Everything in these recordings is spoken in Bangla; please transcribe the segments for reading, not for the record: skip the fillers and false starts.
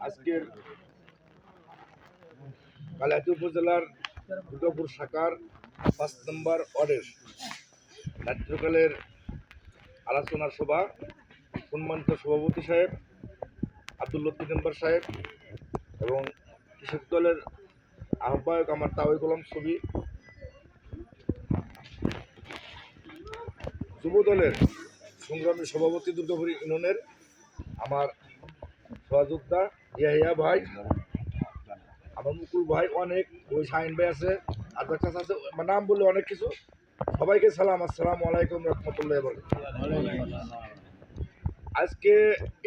আজকের কালিহাতী উপজেলার দুর্গাপুর শাখার ৫ নম্বর ওয়ার্ডের রাত্রিকালের আলোচনা সভা সম্মানিত সভাপতি সাহেব আব্দুল লতিফ মেম্বার সাহেব এবং কৃষক দলের আহ্বায়ক আমার তাওয়াই গোলাম ছবি, যুব দলের সংগ্রামী সভাপতি দুর্গাপুর ইউনিয়নের আমার সহযোদ্ধা ইয়াহিয়া ভাই, আমার মুকুল ভাই, অনেক ওই শাহিন ভাই আছে, আজাদ চাচা আছে, নাম বললে অনেক কিছু। সবাইকে সালাম, আসসালামু আলাইকুম রহমতুল্লাহ। বলে আজকে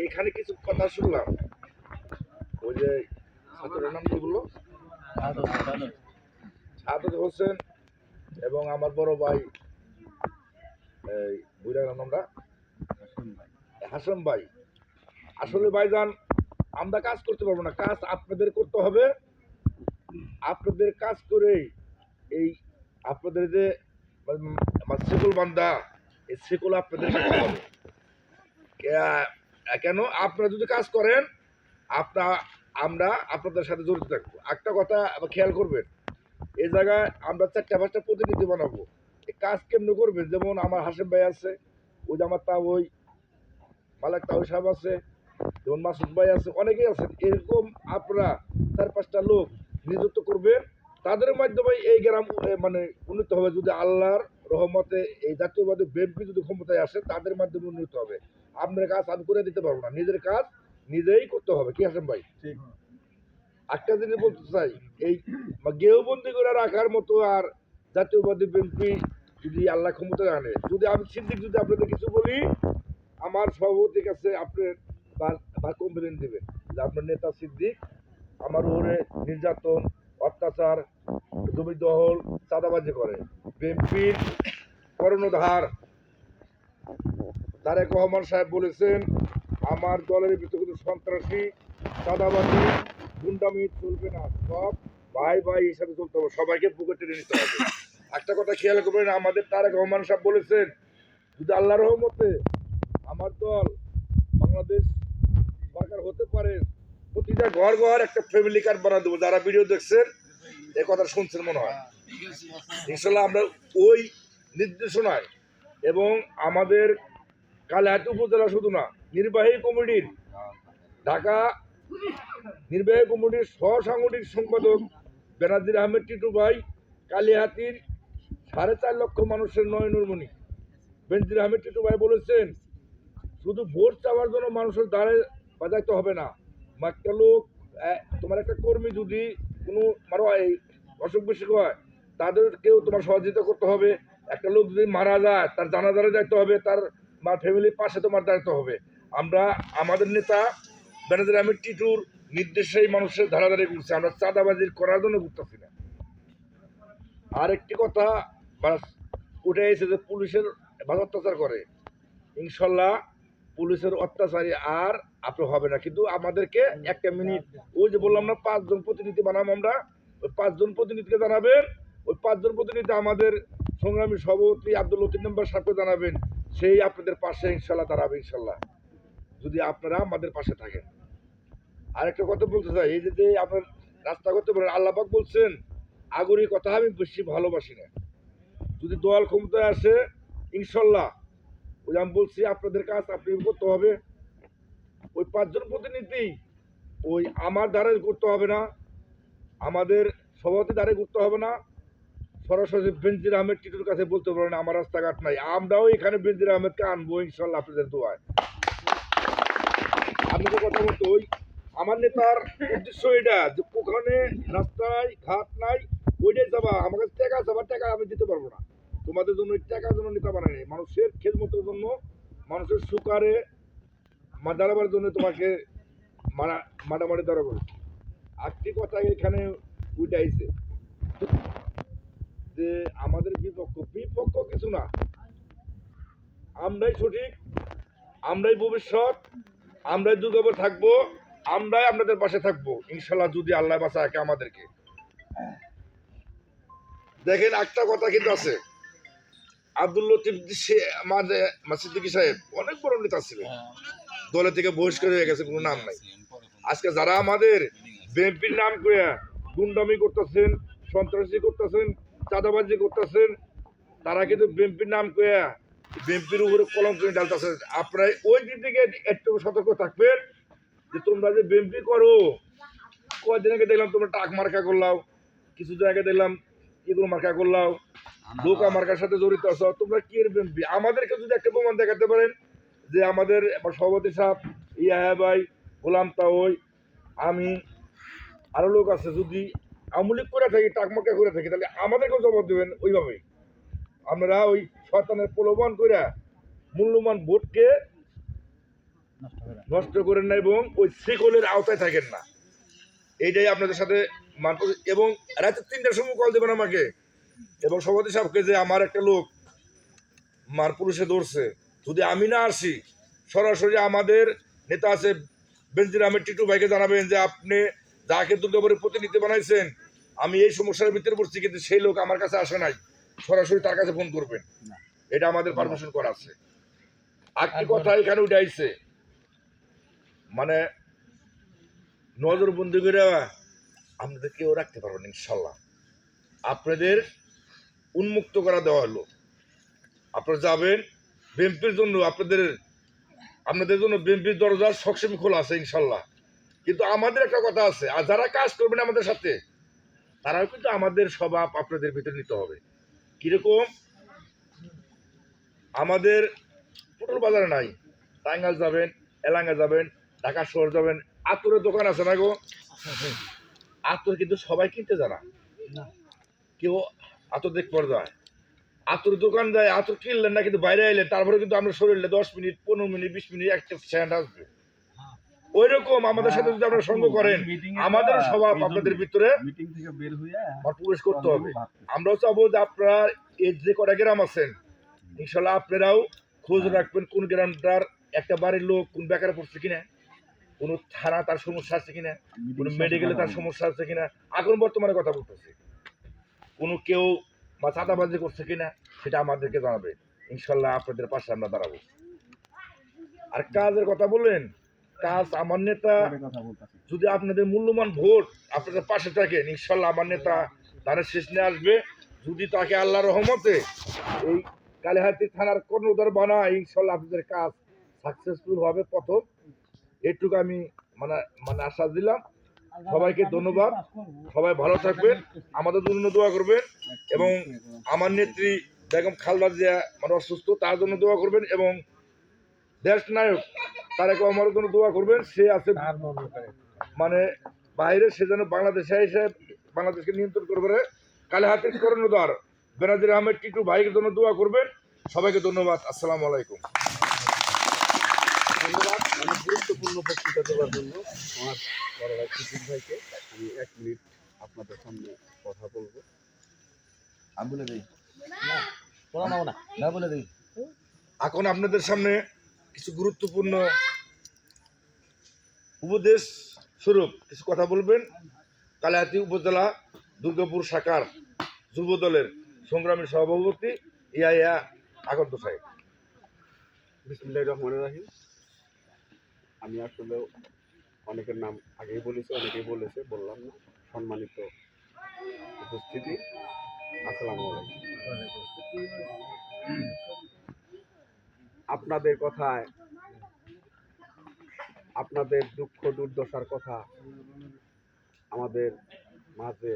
এখানে কিছু কথা শুনলাম, ওই যে ছাত্রের নাম কি বললো, সাদত হোসেন এবং আমার বড় ভাই বুঝলাম নামটা হাসন ভাই। আসলে ভাইজান, আমরা কাজ করতে পারবো না, কাজ আপনাদের করতে হবে। আপনাদের কাজ করে এই আপনাদের যে সেকুল বান্ধা, এই সেকুল আপনাদের কেন আপনারা যদি কাজ করেন আমরা আপনাদের সাথে জড়িত থাকবো। একটা কথা খেয়াল করবেন, এই জায়গায় আমরা 4-5টা প্রতিনিধি বানাবো। এই কাজ কেমনি করবেন, যেমন আমার হাসিম ভাই আছে, ওই যে আমার ওই মালিক তাওই সাহেব আছে, যেমন মাসুদ ভাই আছে, অনেকেই আছেন। এরকম আপনারা 4-5টা লোক নিযুক্ত করবেন, তাদের মাধ্যমে এই গ্রাম মানে উন্নত হবে। যদি আল্লাহর রহমতে এই জাতীয়বাদী বিএনপি যদি ক্ষমতায় আসে, তাদের মাধ্যমে উন্নত হবে। আপনার কাজ আমি করে দিতে পারবো না, নিজের কাজ নিজেই করতে হবে। কি হাসেন ভাই? একটা জিনিস বলতে চাই, এই গেহবন্দি করে রাখার মতো আর জাতীয়বাদী বিএনপি যদি আল্লাহ ক্ষমতায় আনে, যদি আমি সিদ্দিক যদি আপনাদের কিছু বলি, আমার সভাপতির কাছে আপনার বা কমপ্লেন দেবেন যে আপনার নেতা সিদ্দিক আমার উপরে নির্যাতন, অত্যাচার, জমি দখল, চাঁদাবাজি করে। বিএনপির কর্ণধার তারেক রহমান সাহেব বলেছেন, আমার দলের ভিতরে কোনো সন্ত্রাসী, চাঁদাবাজি, গুন্ডামি চলবে না, সব ভাই ভাই হিসাবে চলতে হবে, সবাইকে বুকে টেনে নিতে হবে। একটা কথা খেয়াল করবেন, আমাদের তারেক রহমান সাহেব বলেছেন, যদি আল্লাহর রহমতে আমার দল বাংলাদেশ সরকার হতে পারে, প্রতিটা ঘর ঘর একটা ফ্যামিলি কার্ড বানা দেবো। যারা ভিডিও দেখছেন এ কথা শুনছেন মনে হয়, ইনশাল্লাহ আমরা ওই নির্দেশনায় এবং আমাদের কালিহাতী উপজেলা শুধু না, নির্বাহী কমিটির ঢাকা নির্বাহী কমিটির সহসাংগঠনিক সম্পাদক বেনাজির আহমেদ টিটু ভাই, কালিহাতীর 4.5 লক্ষ মানুষের নয়নমণি বেনজির আহমেদ টিটু ভাই বলেছেন, শুধু ভোট চাওয়ার জন্য মানুষের দ্বারে বাজাইতে হবে না। একটা লোক, তোমার একটা কর্মী যদি কোনো অসুখ বিসুখ হয়, তাদেরকেও তোমার সহযোগিতা করতে হবে। একটা লোক যদি মারা যায়, তার জানাজারে যাইতে হবে, তার ফ্যামিলির পাশে তোমার দায়িত্ব হবে। আমরা আমাদের নেতা বেনাজির আহমেদ টিটুর নির্দেশেই মানুষের ধারাধারি করছে, আমরা চাঁদাবাজির করার জন্য করতেছি না। আর একটি কথা উঠে এসে যে পুলিশের অত্যাচার করে, ইনশাল্লাহ পুলিশের অত্যাচারী আর আপনি হবে না। কিন্তু আমাদেরকে একটা মিনিট, ওই যে বললাম না 5 জন প্রতিনিধি বানাবো আমরা, ওই 5 জন প্রতিনিধিকে জানাবেন। ওই 5 জন প্রতিনিধি আমাদের সংগ্রামী সভাপতি আব্দুল লতিফ মেম্বার সাহেবকে জানাবেন, সেই আপনাদের পাশে ইনশাল্লাহ দাঁড়াবে, ইনশাল্লাহ, যদি আপনারা আমাদের পাশে থাকেন। আরেকটা কথা বলতে চাই, এই যে আপনার রাস্তা করতে পারেন, আল্লাহ পাক বলছেন, আগরি কথা আমি বেশি ভালোবাসি না। যদি দল ক্ষমতায় আসে, ইনশাল্লাহ ওই আমি বলছি আপনাদের কাজ আপনি করতে হবে। ওই 5 জন প্রতিনিধি ওই আমার দ্বারা করতে হবে না, আমাদের সভাপতি দ্বারা করতে হবে না, সরাসরি বেনজির আহমেদ টিটুর কাছে বলতে পারেন আমার রাস্তাঘাট নাই, আমরাও এখানে বেনজির আহমেদকে আনবো ইনশাল্লাহ আপনাদের দোয়ায়। আপনাদের কথা বলতে, ওই আমার নেতার উদ্দেশ্য এটা যে ওখানে রাস্তায় ঘাট নাই, ওইটাই যাবা, আমার কাছে টাকা যাবার, টাকা আমি দিতে পারবো না। তোমাদের জন্য টাকার জন্য নেতা বানাই নাই, মানুষের খেদমতের জন্য, মানুষের সুকারে দাঁড়াবার জন্য তোমাকে মারামারি দ্বারা করেছে। আরেকটি কথা এখানে উঠাইছে যে আমাদের বিপক্ষ কিছু না, আমরাই সঠিক, আমরাই ভবিষ্যৎ, আমরাই যুগে থাকবো, আমরাই আপনাদের পাশে থাকবো ইনশাল্লাহ, যদি আল্লাহ বাঁচা রাখে আমাদেরকে। দেখেন একটা কথা কিন্তু আছে, আব্দুল লতিফ সিদ্দিকী সাহেব অনেক বড় নেতা ছিলেন, দলের থেকে বহিষ্কার হয়ে গেছে, কোনো নাম নাই। আজকে যারা আমাদের বিএনপির নাম করে গুন্ডামি করতেছেন, সন্ত্রাসী করতেছেন, চাঁদাবাজি করতেছেন, তারা কিন্তু বিএনপির নাম করে বিএনপির উপরে কলঙ্ক ডালতেছে। আপনারা ওই দিক থেকে একটু সতর্ক থাকবেন যে তোমরা যে বিএনপি করো, কয়েকদিন আগে দেখলাম তোমরা টাক মার্কা করলাও, কিছুদিন আগে দেখলাম ইঁদুর মার্কা করলাও, নৌকা মার্কার সাথে জড়িত আছো। তোমরা কি এর বিএনপি? আমাদেরকে যদি একটা প্রমাণ দেখাতে পারেন যে আমাদের সভাপতি সাহেব, ইয়া ভাই, গোলাম তাওই, আমি আরো লোক আছে, যদি আওয়ামী লীগ করে থাকি, টাকমাকা করে থাকি, তাহলে আমাদেরকেও জবাব দেবেন ওইভাবে। আমরা ওই শয়তানের প্রলোভন করে মূল্যবান ভোটকে নষ্ট করেন না এবং ওই শিকলের আওতায় থাকেন না। এইটাই আপনাদের সাথে এবং রাতে 3টার সময় কল দেবেন আমাকে এবং সভাপতি সাহেবকে যে আমার একটা লোক মার পুলিশে ধরছে, যদি আমি না আসি সরাসরি আমাদের নেতা আছে বেনজির আহমেদ টিটু ভাইকে জানাবেন যে আপনি যাকে দুর্গাপুরের প্রতিনিধি বানাইছেন, আমি এই সমস্যার ভিতরে পড়ছি, কিন্তু সেই লোক আমার কাছে আসে নাই, সরাসরি তার কাছে ফোন করবেন। এটা আমাদের পারমিশন করা আছে। আরেকটি কথা এখানে উঠে আইছে, মানে নজরবন্দি করে আপনাদের কেউ রাখতে পারবেন ইনশাল্লাহ। আপনাদের উন্মুক্ত করা দেওয়া হলো, আপনারা যাবেন বিএনপির জন্য, আপনাদের জন্য বিএনপির দরজা সবসময় খোলা আছে ইনশাল্লাহ। কিন্তু আমাদের একটা কথা আছে, আর যারা কাজ করবেন আমাদের সাথে, তারাও কিন্তু আমাদের স্বভাব আপনাদের ভিতরে নিতে হবে। কিরকম? আমাদের পটল বাজারে নাই, টাঙ্গাইল যাবেন, এলাঙ্গা যাবেন, ঢাকা শহর যাবেন, আতরের দোকান আছে না গো? আতর কিন্তু সবাই কিনতে জানা, কেউ আতর দেখতে পাওয়া যায়, আতর দোকান যায়, আতর কিনলেন না, কিন্তু বাইরে আইলেন, তারপরে কিন্তু আমরা শরীরে 10 মিনিট, 15 মিনিট, 20 মিনিট একটা স্ট্যান্ড আসবে। ওই রকম আমাদের সাথে যদি আপনারা সঙ্গ করেন, আমাদের স্বভাব আপনাদের ভিতরে প্রবেশ করতে হবে। আমরাও চাবো যে আপনারা এই যে কটা গ্রাম আছেন, ইনশাল্লাহ আপনারাও খোঁজ রাখবেন কোন গ্রামটার একটা বাড়ির লোক কোন বেকারে পড়ছে কিনা, কোন থানা তার সমস্যা আছে কিনা, কোন মেডিকেলে তার সমস্যা আছে কিনা, এখন বর্তমানে কথা বলতেছি, কোনো কেউ বা চাঁদাবাজি করছে কিনা, সেটা আমাদেরকে জানাবে। ইনশাল্লাহ আপনাদের পাশে আমরা দাঁড়াবো। আর কাজের কথা বললেন, কাজ আমার নেতা যদি আপনাদের মূল্যবান ভোট আপনাদের পাশে থাকেন, ইনশাল্লাহ আমার নেতা তারা শেষ নিয়ে আসবে। যদি তাকে আল্লাহ রহমতে এই কালিহাতি থানার কর্ণধার বানায়, ইনশাল্লাহ আপনাদের কাজ সাকসেসফুল হবে। প্রথম এটুকু আমি মানে মানে আশ্বাস দিলাম। সবাইকে ধন্যবাদ, সবাই ভালো থাকবেন, আমাদের জন্য দোয়া করবেন এবং আমার নেত্রী বেগম খালেদা জিয়া মানে অসুস্থ, তার জন্য দোয়া করবেন এবং দেশ নায়ক তারেক রহমানের জন্য দোয়া করবেন। সে আছে মানে বাইরে, সে যেন বাংলাদেশে এসে বাংলাদেশকে নিয়ন্ত্রণ করবে। কালিহাতির কর্ণধার বেনজির আহমেদ টিটু ভাইয়ের জন্য দোয়া করবেন। সবাইকে ধন্যবাদ। আসসালামু আলাইকুম। ধন্যবাদ অনেক গুরুত্বপূর্ণ বক্তৃতা দেওয়ার জন্য আমার বড় ভাই টিটু ভাইকে। আমি 1 মিনিট আপনাদের সামনে কথা বলবো। আমি বলে দিই না বলে দিই। এখন আপনাদের সামনে কিছু গুরুত্বপূর্ণ উপদেশ স্বরূপ কিছু কথা বলবেন কালিহাতী উপজেলা দুর্গাপুর শাখার যুব দলের সংগ্রামী সভাপতি ইয়া আকন্দ সাহেব। বিসমিল্লাহির রহমানির রহিম। আমি আসলে অনেকের নাম আগেই বলেছি, অনেকেই বলেছে, বললাম না। সম্মানিত উপস্থিতি, আসসালামু আলাইকুম। আপনাদের কথায়, আপনাদের দুঃখ দুর্দশার কথা আমাদের মাঝে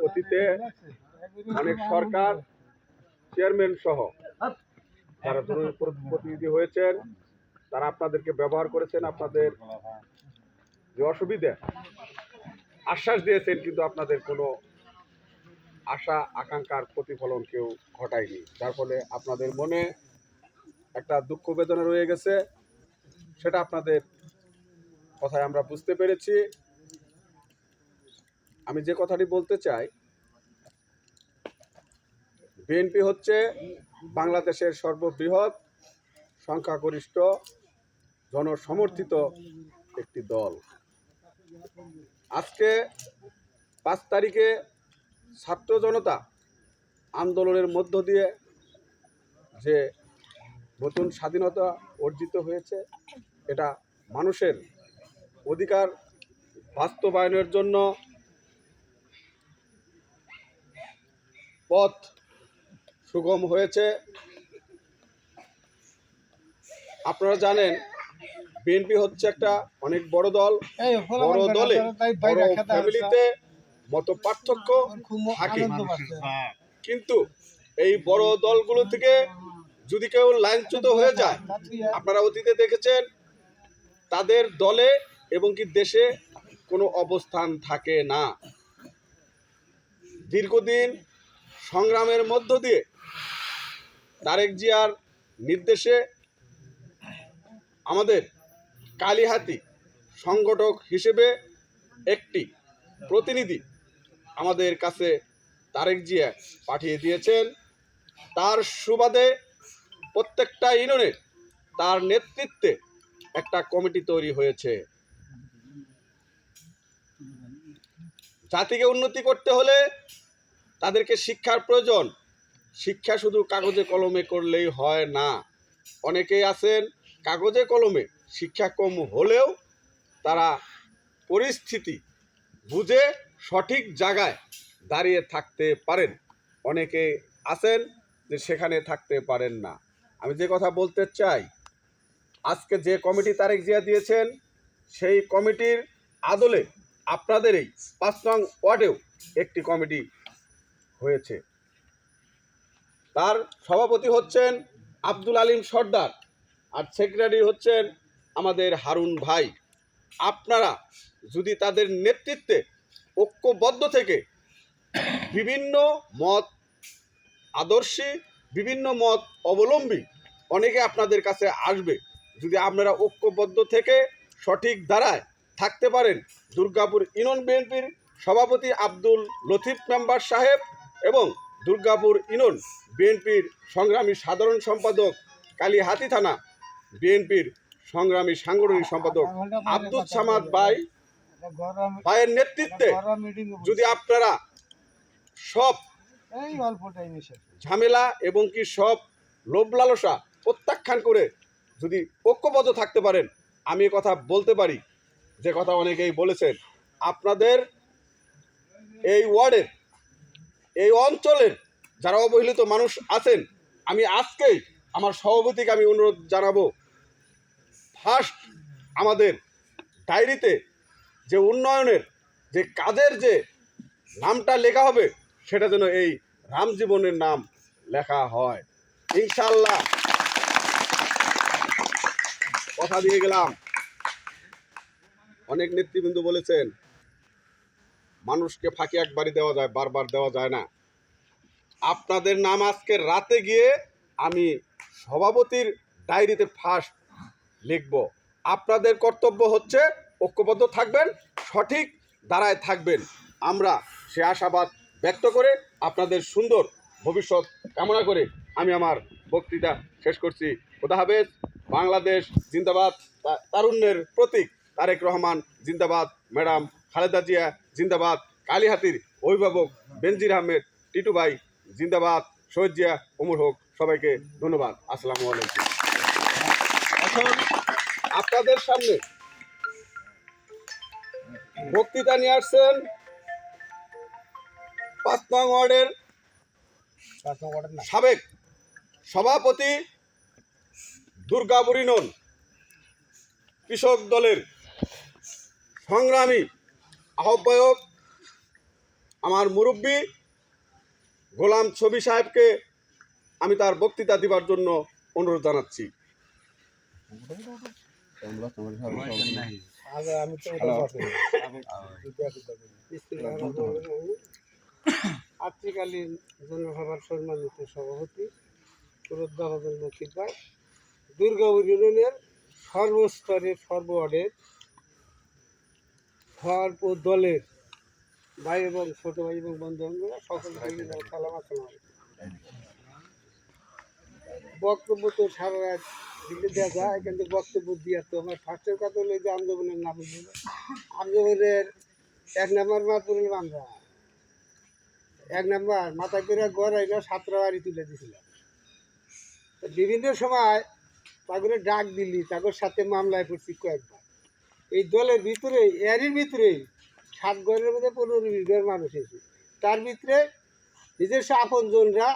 অতীতে অনেক সরকার চেয়ারম্যান সহ যারা প্রতিনিধি হয়েছেন, তারা আপনাদেরকে ব্যবহার করেছেন, আপনাদের যে অসুবিধা আশ্বাস দিয়েছেন, কিন্তু আপনাদের কোনো আশা আকাঙ্ক্ষার প্রতিফলন কেউ ঘটায়নি। যার ফলে আপনাদের মনে একটা দুঃখ বেদনা রয়ে গেছে, সেটা আপনাদের কথায় আমরা বুঝতে পেরেছি। আমি যে কথাটি বলতে চাই, বিএনপি হচ্ছে বাংলাদেশের সর্ববৃহৎ সংখ্যাগরিষ্ঠ জনসমর্থিত একটি দল। আজকে 5 তারিখে ছাত্র জনতা আন্দোলনের মধ্য দিয়ে যে নতুন স্বাধীনতা অর্জিত হয়েছে। এটা মানুষের অধিকার বাস্তবায়নের জন্য পথ সুগম হয়েছে। আপনারা জানেন বিএনপি হচ্ছে একটা অনেক বড় দল। বড় দলে বড় ফ্যামিলিতে মত পার্থক্য থাকে, কিন্তু এই বড় দলগুলো থেকে যদি কেউ লাইনচ্যুত হয়ে যায়, আপনারা অতীতে দেখেছেন তাদের দলে এবং কি দেশে কোনো অবস্থান থাকে না। দীর্ঘদিন সংগ্রামের মধ্য দিয়ে তারেক জিয়ার নির্দেশে আমাদের কালিহাতী সংগঠক হিসেবে একটি প্রতিনিধি আমাদের কাছে তারেক জিয়া পাঠিয়ে দিয়েছেন। তার সুবাদে প্রত্যেকটা ইউনিয়নে তার নেতৃত্বে একটা কমিটি তৈরি হয়েছে। জাতিকে উন্নতি করতে হলে তাদেরকে শিক্ষার প্রয়োজন। শিক্ষা শুধু কাগজে কলমে করলেই হয় না। অনেকেই আছেন কাগজে কলমে শিক্ষা কম হলেও তারা পরিস্থিতি বুঝে সঠিক জায়গায় দাঁড়িয়ে থাকতে পারেন, অনেকে আছেন যে সেখানে থাকতে পারেন না। আমি যে কথা বলতে চাই, আজকে যে কমিটি তারেক জিয়া দিয়েছেন সেই কমিটির আদলে আপনাদের এই ৫ নং ওয়ার্ডেও একটি কমিটি হয়েছে। তার সভাপতি হচ্ছেন আব্দুল আলিম সর্দার, আর সেক্রেটারি হচ্ছেন আমাদের হারুন ভাই। আপনারা যদি তাদের নেতৃত্বে ঐক্যবদ্ধ থেকে বিভিন্ন মত আদর্শী, বিভিন্ন মত অবলম্বী অনেকে আপনাদের কাছে আসবে, যদি আপনারা ঐক্যবদ্ধ থেকে সঠিক ধারায় থাকতে পারেন, দুর্গাপুর ইউনিয়ন বিএনপির সভাপতি আব্দুল লতিফ মেম্বার সাহেব এবং দুর্গাপুর ইউনিয়ন বিএনপির সংগ্রামী সাধারণ সম্পাদক, কালিহাতী থানা বিএনপির সংগ্রামী সাংগঠনিক সম্পাদক আব্দুল সামাদ ভাইয়ের নেতৃত্বে যদি আপনারা সব ঝামেলা এবং কি সব লোভ লালসা প্রত্যাখ্যান করে যদি ঐক্যবদ্ধ থাকতে পারেন, আমি কথা বলতে পারি যে কথা অনেকেই বলেছেন, আপনাদের এই ওয়ার্ডের, এই অঞ্চলের যারা অবহেলিত মানুষ আছেন, আমি আজকেই আমার সভাপতিকে আমি অনুরোধ জানাবো, ফার্স্ট আমাদের ডায়েরিতে যে উন্নয়নের যে কাজের যে নামটা লেখা হবে সেটা যেন এই রামজীবনের নাম লেখা হয়। ইনশাআল্লাহ কথা দিয়ে গেলাম। অনেক নেতৃবৃন্দ বলেছেন মানুষকে ফাঁকি একবারই দেওয়া যায়, বারবার দেওয়া যায় না। আপনাদের নাম আজকে রাতে গিয়ে আমি সভাপতির ডায়েরিতে ফার্স্ট লিখব। আপনাদের কর্তব্য হচ্ছে ঐক্যবদ্ধ থাকবেন, সঠিক দাঁড়ায় থাকবেন। আমরা সে আশাবাদ ব্যক্ত করে আপনাদের সুন্দর ভবিষ্যৎ কামনা করে আমি আমার বক্তৃতা শেষ করছি। খোদা হাফেজ। বাংলাদেশ জিন্দাবাদ। তারুণ্যের প্রতীক তারেক রহমান জিন্দাবাদ। ম্যাডাম খালেদা জিয়া জিন্দাবাদ। কালিহাতীর অভিভাবক বেনজির আহমেদ টিটু ভাই জিন্দাবাদ। শহীদ জিয়া অমর হোক। সবাইকে ধন্যবাদ। আসসালামু আলাইকুম। এখন আপনাদের সামনে বক্তৃতা নিয়ে আসছেন ৫ নং ওয়ার্ডের সাবেক সভাপতি, দুর্গাপুর ইউনিয়ন কৃষক দলের সংগ্রামী আহ্বায়ক, আমার মুরব্বী গোলাম ছবি সাহেবকে আমি তার বক্তৃতা দিবার জন্য অনুরোধ জানাচ্ছি। আত্মীকালীন জনসভার সম্মানিত সভাপতি সুরদ্দাবাদুল লতিফ ভাই, দুর্গাপুর ইউনিয়নের সর্বস্তরের সর্বওয়ার্ডের সর্ব দলের ভাই এবং ছোট ভাই এবং বন্ধুবান্ধবরা সকলকে সালাম। আসসালাম। বক্তব্য তো সারা রাত দিলে দেওয়া যায়, কিন্তু বক্তব্য দিয়ে তো আমার ফার্স্টের কথা হলো যে আন্দোলনের নাম আন্দোলনের ১ নম্বর মাত বললাম আমরা ১ নম্বর মাথা করে গড়াইরা ৭টা বাড়ি তুলে দিয়েছিলাম। তো বিভিন্ন সময় তাকে ডাক দিলি তাদের সাথে মামলায় পড়ছি কয়েকবার। এই দলের ভিতরে এরই ভিতরেই 7 ঘরের মধ্যে 15-20 ঘর মানুষ এসে তার ভিতরে নিজস্ব আপনজনরা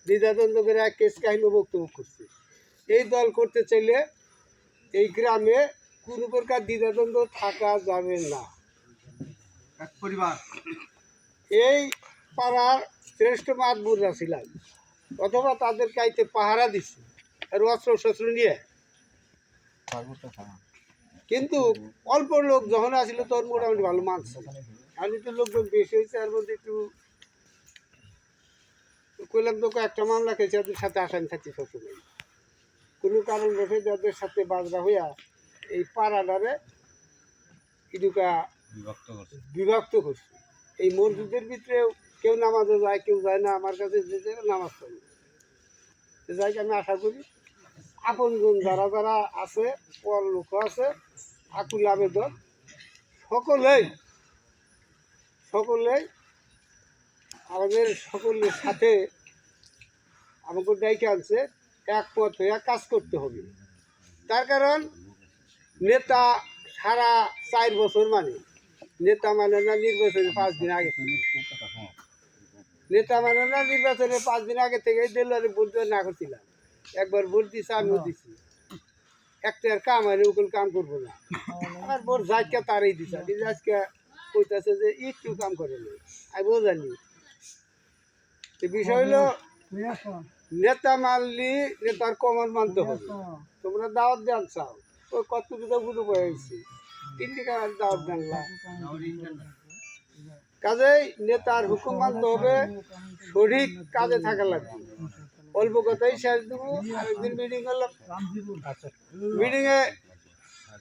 দ্বিধাদ্বন্দ্ব করে কেস কাহিনী বক্তব্য করছে। এই দল করতে চাইলে এই গ্রামে কোনো প্রকার দ্বিধাদ্বন্দ্ব থাকা যাবে না। পরিবার এই পাড়ার শ্রেষ্ঠ মাতবুররা ছিলেন অথবা তাদের কাইতে পাহারা দিচ্ছে আর অস্ত্র শস্ত্র নিয়ে, কিন্তু অল্প লোক যখন আসছিল তখন মোটামুটি ভালো মানছে। আমি তো লোকজন বেশি হয়েছে আর মধ্যে একটু কইলাম তো একটা মামলা খেয়েছে ওদের সাথে আসামি থাকছে সবসময়। কোনো কারণ বসে যাদের সাথে বাজরা হইয়া এই পাড়াটারে ইদুকা বিভক্ত করছে। এই মসজিদের ভিতরেও কেউ নামাজে যায় কেউ যায় না, আমার কাছে যে নামাজ পড়ে যাই। আমি আশা করি আপনজন যারা যারা আছে পর লোক আছে আকুল আবেদন সকলেই আমাদের সকলের সাথে আমাকে ডাইকে আনছে একমত হয়ে কাজ করতে হবে। তার কারণ নেতা সারা 4 বছর মানে নেতা মানে না নির্বাচনের 5 দিন আগে থেকে, নেতা মানে না নির্বাচনের 5 দিন আগে থেকে দেলোয়ারে ভোট দেওয়া না করছিলাম। একবার ভোট দিছি আমিও দিছি, একটা কাম হয় ওগুলো কাম করবো না, আমার ভোট যাইকে তারই দিছে আজকে কইতাছে যে একটু কাম করে না। আমি বোঝানি বিষয় হলো নেতা মানলি নেতার কমন মানতে হবে। তোমরা দাওয়াত দেন চাও ওই কত কিছু বুঝে পড়েছি 3 টাকা দাওয়াত জানলাম। কাজেই নেতার হুকুম মানতে হবে, সঠিক কাজে থাকা লাগবে। অল্প কথাই শেষ দেবো। আরেকদিন মিটিং করলাম, মিটিংয়ে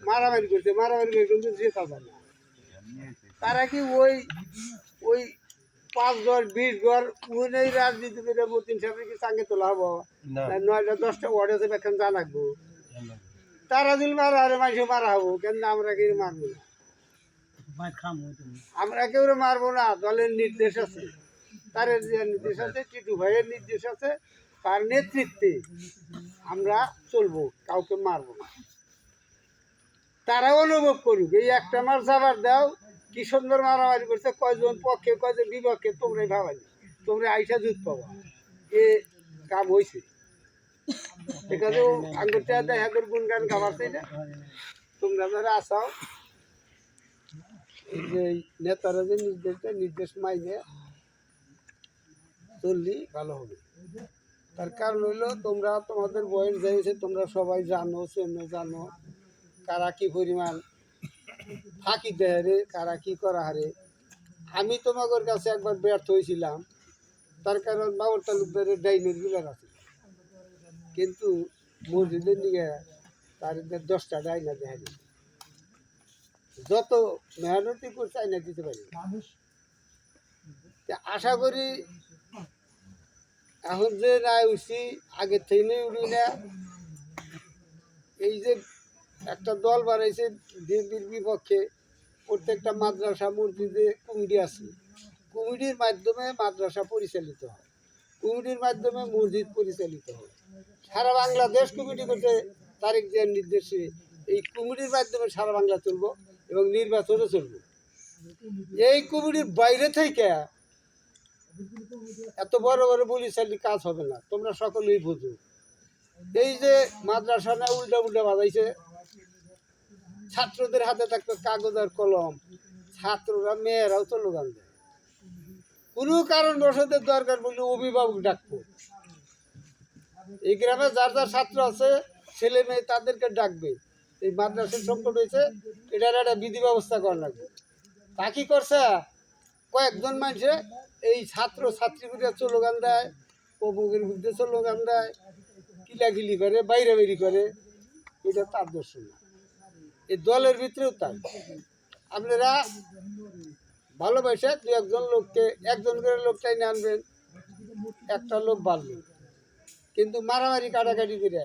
মারামারি করছে, মারামারি করে কিন্তু জেতা যায় না। তারা কি ওই 5 ঘর 20 ঘর উনি রাজনীতি করে মতিন সাহেবের কি চাঙ্গে তোলা হবো? 9টা 10টা ওয়ার্ড আছে এখন জানাবো। তারা যদি মারা হারে মানুষ মারা হবো কেন? আমরা কেউ মারবো না, আমরা কেউ মারবো না। দলের নির্দেশ আছে, তার যে নির্দেশ আছে, টিটু ভাইয়ের নির্দেশ আছে, তার নেতৃত্বে আমরা চলবো, কাউকে মারবো না। তারা অনুভব করুক এই একটা মার যাবার দাও কি সুন্দর মারামারি করছে, কয়জন পক্ষে কয়জন বিপক্ষে তোমরাই ভাবানি, তোমরা আইসা জুত পাবা। এ কাম হয়েছে এখানে আঙ্গুরটা দেখা করে গুনগান গাবাচ্ছে না। তোমরা যারা আসাও এই যে নেতারা যে নির্দেশ মাইনে চললি ভালো হবে। তার কারণ হইলো তোমরা তোমাদের বয়স যাইছে, তোমরা সবাই জানো জানো কারা কি পরিমাণ ফাঁকি দেয় হারে, কারা কি করা হারে। আমি তোমাদের কাছে একবার ব্যর্থ হয়েছিলাম, তার কারণ বাবর তালুকদারের ডাইনের বিলার আছে, কিন্তু মসজিদের দিকে তার 10টা ডাইনা দেয় যত মেহনতি করছে আইনা দিতে পারি। আশা করি এখন যে নাই উঠছি আগের থেকে উঠি না। এই যে একটা দল বাড়াইছে বিএনপির বিপক্ষে, প্রত্যেকটা মাদ্রাসা মসজিদে কমিটি আছে, কমিটির মাধ্যমে মাদ্রাসা পরিচালিত হয়, কমিটির মাধ্যমে মসজিদ পরিচালিত হয়। সারা বাংলাদেশ কমিটি করতে তারিখ দেওয়ার নির্দেশে এই কমিটির মাধ্যমে সারা বাংলা চলব এবং নির্বাচনও চলব। এই কমিটির বাইরে থেকে এত বড় বড় বলিশালী কাজ হবে না, তোমরা সকলেই বুঝো। এই যে মাদ্রাসা না উল্টা বাজাইছে, ছাত্রদের হাতে থাকতো কাগজ আর কলম, ছাত্ররা মেয়েরাও তো লোগান দেয়। কোনো কারণবশত দরকার বললে অভিভাবক ডাকবো। এই গ্রামে যার যার ছাত্র আছে ছেলে মেয়ে তাদেরকে ডাকবে। এই মাদ্রাসার সংকট হয়েছে, এটার একটা বিধি ব্যবস্থা করা লাগবে। তা কি করছে কয়েকজন মানুষে এই ছাত্র ছাত্রীগুলো স্লোগান দেয়, অমুকের বিরুদ্ধে স্লোগান দেয়, কিলাকিলি করে, বাইরে বেরি করে। এটা তার দোষ না, এই দলের ভিতরেও তাই। আপনারা ভালোবাসে 2-1 লোককে, একজন করে লোকটাই নিয়ে আনবেন, একটা লোক বাড়বে। কিন্তু মারামারি কাটাকাটি করে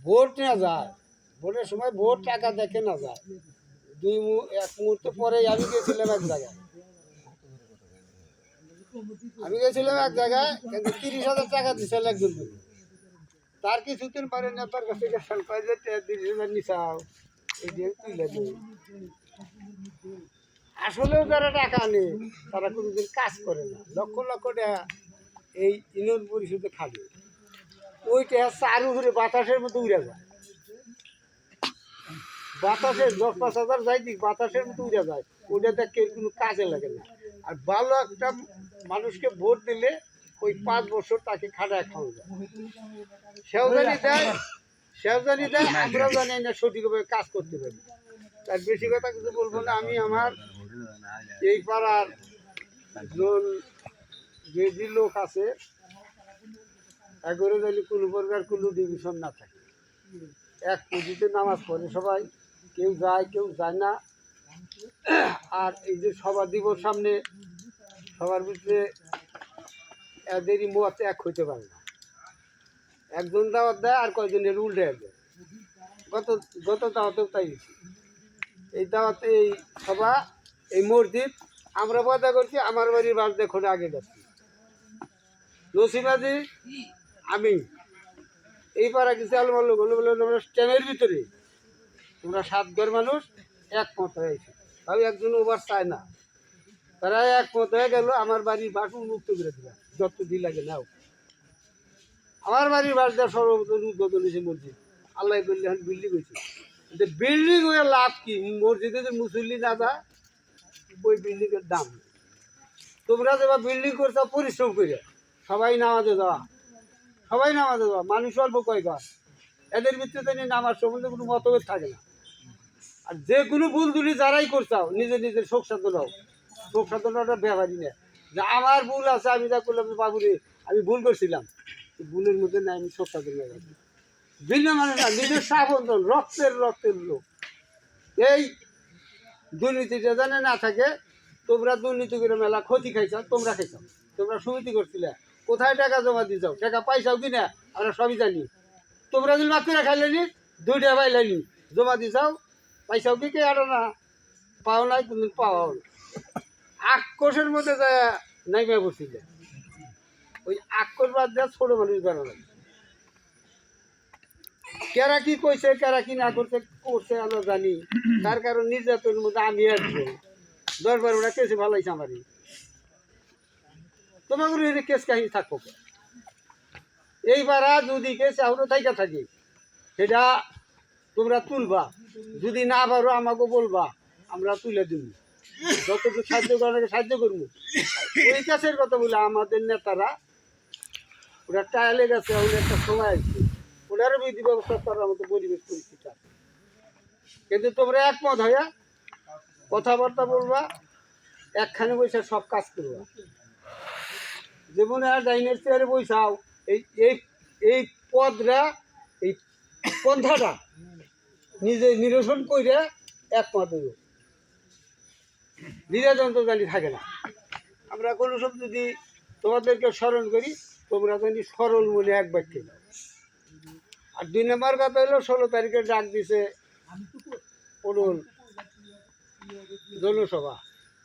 ভোট নেওয়া যায়, ভোটের সময় ভোট টাকা দেখে না যায়। 1 মুহূর্ত পরে আমি গেছিলাম এক জায়গায়, কিন্তু 30,000 টাকা দিছিল একজন। তার কিছুদিন পরে নেতার কাছে গেছেন কয় যে 30,000 নিচাও এই দিয়ে তুলে দিই। আসলেও যারা টাকা নেই তারা কোনোদিন কাজ করে না, লক্ষ লক্ষ টাকা এই ইউনিয়ন পরিষদে খাবে, ওই টাকা চারু ঘুরে বাতাসের মতো উড়ে যায়, বাতাসের 10-5 হাজার যাই দিক বাতাসের মতো উড়ে যায়, ওটা দেখে কোনো কাজে লাগে না। আর ভালো একটা মানুষকে ভোট দিলে ওই 5 বছর তাকে খাটায় খাওয়া যায়, সেও জানি দেয় আমরাও জানি না সঠিকভাবে কাজ করতে পারি। তার বেশি কথা কিছু বলবো না। আমি আমার এই পাড়ার যে লোক আছে এগরে যদি কোনো প্রকার কোনো ডিভিশন না থাকে, এক পুঁজিতে নামাজ পড়ে সবাই, কেউ যায় না। আর এই যে সভা দিবস সামনে, সবার ভিতরে এদেরই মত এক হইতে পারে না, একজন দাওয়াত দেয় আর কয়জনের উল্টে দেয়। গত দাওয়াতেও তাই হয়েছে। এই দাওয়াতে এই সভা এই মসজিদ আমরা পয়দা করছি, আমার বাড়ির বাস দেখো আগে যাচ্ছি নসিবাদি আমি এই পাড়া কিছু আলমাল লোক হলো বলে তোমরা স্ট্যামের ভিতরে তোমরা 7 ঘর মানুষ একমত হয়েছে, তাই একজন ওভার চায় না, তারা একমত হয়ে গেল আমার বাড়ির বাস উন্মুক্ত করে দিলা, যত দিন লাগে নাও। আমার বাড়ির বাস দেওয়া সর্বপ্রথম উদ্বোধন হয়েছে মসজিদ, আল্লাহ করলে এখন বিল্ডিং হয়েছে। বিল্ডিং হয়ে লাভ কি, মসজিদে যে মুসল্লি না যায় ওই বিল্ডিংয়ের দাম। তোমরা যেবা বিল্ডিং করছো পরিশ্রম করে সবাই নামাজে যাওয়া, মানুষ অল্প কয়েকবার, এদের ভিতরে নামার সম্বন্ধে কোনো মতভেদ থাকে না। আর যে কোনো ভুল তুলি যারাই করছাও নিজের শোক সাধনাও, শোক সাধনাটা ব্যাপারই না যে আমার ভুল আছে, আমি যা করলাম বাবুরে আমি ভুল করছিলাম, ভুলের মধ্যে না আমি শোক সাধনা ভিন্ন মানুষ না, নিজের সাবন্ধন রক্তের লোক। এই দুর্নীতিটা জানে না থাকে, তোমরা দুর্নীতি করে মেলা ক্ষতি খাইছাও, তোমরা সমিতি করছিলে, কোথায় টাকা জমা দিয়েছাও, টাকা পাইছাও কিনা আমরা সবই জানি। তোমরা যদি মাত্র খাইলেনি 2 টাকা পাইলেনি, জমা দিয়েছাও, পাইছাও কি কে আরো না পাও নাই, তুমি পাও আক্রোশের মধ্যে যায় নাইমা বসছিলে, ওই আক্রোশ বাদ দেওয়া ছোট মানুষ বেড়ানো। কেরা কি কইছে কেরা কি না করছে আমরা জানি, তার কারণ নির্যাতনের মধ্যে আমি আসবো 10-12 ওরা কেসে ভালাইছে আমারই, তোমাকে কেস কাহিনী থাকবো। এইবার যদি কেস এখনো থাইকা থাকি সেটা তোমরা তুলবা, যদি না পারো আমাকে বলবা, আমরা তুলে দিব, যতটুকু সাহায্য করার সাহায্য করবো। ওই কেসের কথা বলে আমাদের নেতারা ওরা টায়ালে গেছে, ওদের একটা সময় আসছে, ওনারও বিধি ব্যবস্থা করার মতো পরিবেশ পরিস্থিতি আছে। কিন্তু তোমরা একমত হইয়া কথাবার্তা বলবা, একখানে বসে সব কাজ করবা। যেমন আর ডাইনের চেয়ারে বসাও, এই পদরা এই পন্থাটা নিজে নিরসন করে একমত হইব, নির্যাতন জানি থাকে না। আমরা কোনো সব যদি তোমাদেরকে স্মরণ করি, তোমরা জানি সরল মনে এক বাক্যে দাও। আর 2 নম্বর কথা হলো 16 তারিখে ডাক দিছে পড়ুন জনসভা,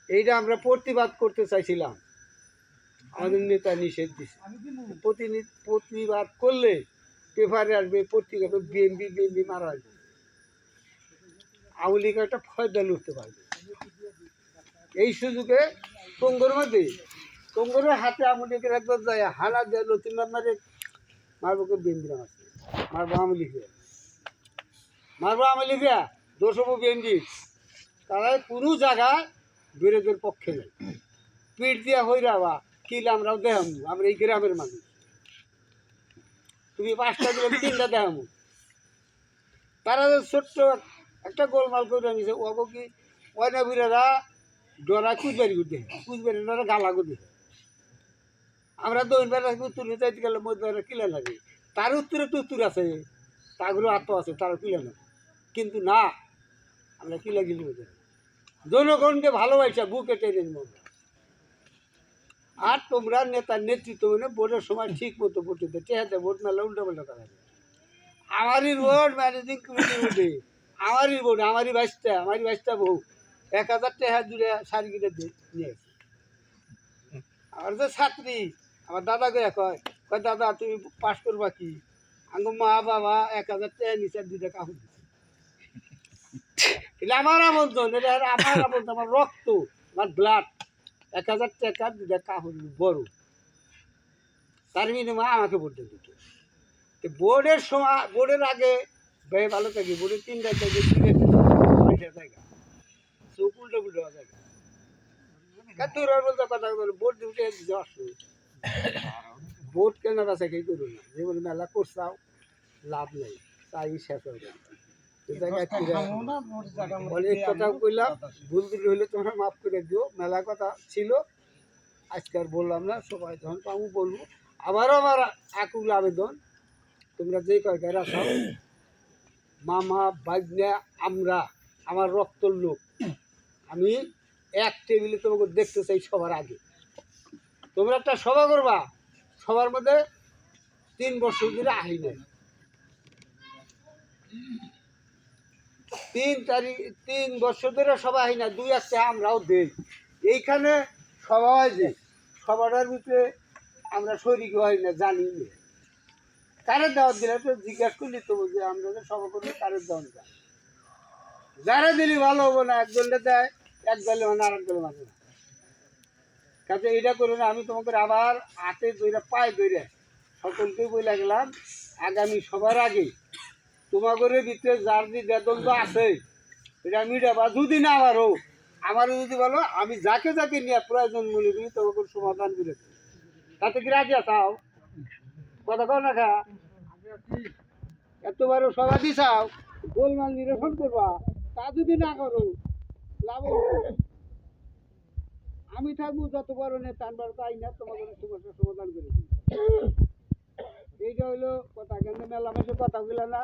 এইটা আমরা প্রতিবাদ করতে চাইছিলাম, আমাদের নেতা নিষেধ দিছে। প্রতিবাদ করলে পেপারে আসবে, পত্রিকা বিএমপি মারা আসবে, আওয়ামী লীগ একটা ফয়দা লুটতে পারবে। এই সুযোগে টঙ্গরের হাতে আওয়ামী লীগের একবার যায় হানা দেয়, নতুন মারে মারবকে বিএমপি মারছে, মারবো আওয়ামী লীগরা দোষ হবো বিএমপি। তারা কোনো জায়গায় বিরোধীর পক্ষে নেই, পিঠ দিয়া হইরা বা কিল আমরাও দেখামু, আমরা এই গ্রামের মানুষ, তুমি 5টা দিলে 3টা দেখামু। তারা ছোট্ট একটা গোলমাল করে নিছে, ওগো কি ওয়না বুড়ারা ডরা কুচবাড়ি ডরা গালা করে, আমরা দৈনবেলা উত্তরে যাইতে গেলে মধ্যে কিলে লাগে, তার উত্তরে টুত্তর আছে, তাগুলো আত্ম আছে, তারা কিলে না, কিন্তু না আমরা কিলা গিলি জনগণকে ভালোবাসা বুকে টেনে নিব। আর তোমরা নেতার নেতৃত্ব মানে ভোটের সময় ঠিক মতো ভোট দিতে, টেহাতে ভোট মেলা উল্টাপাল্টা করা যায়। আমারই ভোট ম্যানেজিং কমিটির মধ্যে আমারই বাইশটা বউ 1000 টাকা জুড়ে শাড়ি কিনে নিয়ে আসি। আমার যে ছাত্রী আমার দাদা কয় দাদা তুমি পাস করবা কি, আমার মা বাবা 1000 টাকা নিচে 2 টাকা কাহুন দিছে। এটা আমার আমন্ত্রণ, এটা আমার আমন্ত্রণ, আমার রক্ত, আমার ব্লাড। 1000 টাকা 2 টাকা কাহুন বড়। তার বিনিময়ে আমাকে ভোট দিত। তো বোর্ডের সময়, বোর্ডের আগে ভাই ভালো থাকি, বোর্ডের 3টা থেকে 3 জায়গা চোখ উল্টো উল্টো জায়গা তোর বলতে কথা বল বোর্ড উঠে আসলো বোর্ড কেনার আছে কি করো না যে বলে মেলা করছাও লাভ নেই তাই শেষ হয়ে গেল অনেক কথা কইলাম ভুল ত্রুটি হইলে তোমরা মাফ করে দিও মেলা কথা ছিল আজকে আর বললাম না সবাই যখন পাবো বলবো আবারও আমার আকুল আবেদন তোমরা যে কয়েকটা রাখাও মামা বাগনা আমরা আমার রক্তর লোক আমি এক টেবিলে তোমাকে দেখতে চাই সবার আগে তোমরা একটা সভা করবা সবার মধ্যে 3 বছর ধরে আহি নাই 3 বছর ধরে সবাই আহি না 2-1টা আমরাও দেই এইখানে সবাই যে সবার ভিতরে আমরা শরীর হয় না জানি না কারের দাওয়াত দিলে তো জিজ্ঞাসা করলি তো যে আমরা যে সভা করলে কারের দাওয়াত দেয় যারা দিলি ভালো হবো না একজনটা দেয় এক দলে মানে আর এক দলে মানে না কাজে এইটা করে না আমি তোমাকে আবার হাতে ধরে পায়ে ধরে সকলকেই বলে গেলাম আগামী সবার আগে তোমাদের ভিতরে যার যে বেদন্ত আছে এটা মিটাবা যদি না পারো আমারও যদি বলো আমি যাকে যাকে নিয়ে প্রয়োজন মনে করি তোমাকে সমাধান করে দেব। তাতে কি রাজি আসাও কথা কও না খা এতবারও সবাই দিছাও গোলমাল নিরসন করবা তা যদি না করো লাভ হবে আমি থাকবো যত বড় নেতা আনবার তাই না তোমাদের সমস্যার সমাধান করে দিই এইটা হইলো কথা কিন্তু মেলা মাসে কথা বলে না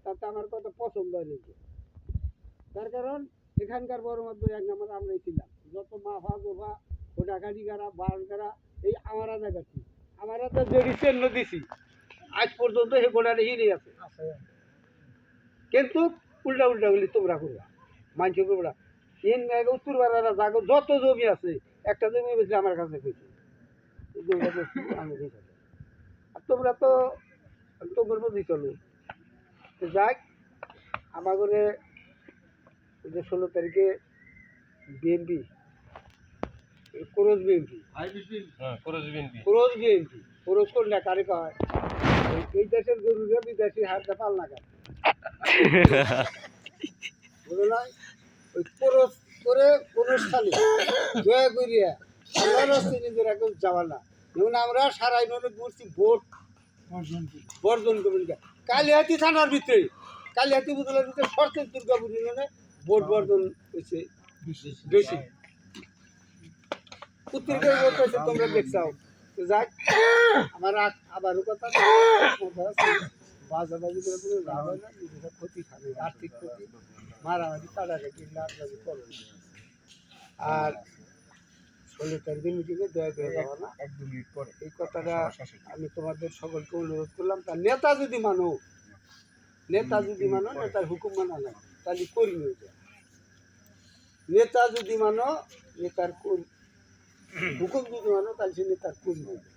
তাতে আমার কথা পছন্দ হয়েছে তার কারণ এখানকার বড় মধ্যে 1 নম্বর আমরাই ছিলাম যত মাফা জোফা ফোটাকাটি গাড়া বাস গাড়া এই আমার জায়গাছি আমার তো জড়ি চিহ্ন দিছি আজ পর্যন্ত এই গোড়াটা হিরে আছে কিন্তু উল্টা উল্টা বলি তোমরা করবা মানছি করবা তিন জায়গা উত্তর বাড়ারা জাগো যত জমি আছে একটা জমি বেশি আমার কাছে কইছে আমি আর তোমরা তো তোমার মধ্যেই চলো যাক আমার ঘরে যে 16 তারিখে বিএনপি খরচ করলে কারে কয় এই দেশের গরুরা বিদেশি হারটা পাল না কেন বুঝলো না ওই খরচ করে অনুষ্ঠানে দয়া করিয়া আল্লাহ রাস্তায় নিজের একদম যাওয়া না যেমন আমরা সারাই নলে ঘুরছি ভোট বর্জন করবেন কালিহাতি থানার ভিতরে কালিহাতি বুতলের ভিতরে সরকার দুর্গাপুর ইউনিয়নে ভোট বর্জন হয়েছে বেশি উত্তরকে ভোট হয়েছে তোমরা দেখছাও যাক আমার আবারও কথা বাজাবাজি করে কোনো লাভ হয় না নিজেদের ক্ষতি খাবে আর্থিক ক্ষতি মারামারি কাটাকাটি লাভবাজি করবে আর 16 তারিখের মিটিংয়ে দয়া করে যাবো না 1-2 মিনিট পরে এই কথাটা আমি তোমাদের সকলকে অনুরোধ করলাম তার নেতা যদি মানো নেতার হুকুম মানা না তাহলে কর্মী হয়ে যায় নেতা যদি মানো নেতার হুকুম যদি মানো তাহলে সে নেতার কর্মী হয়ে যায়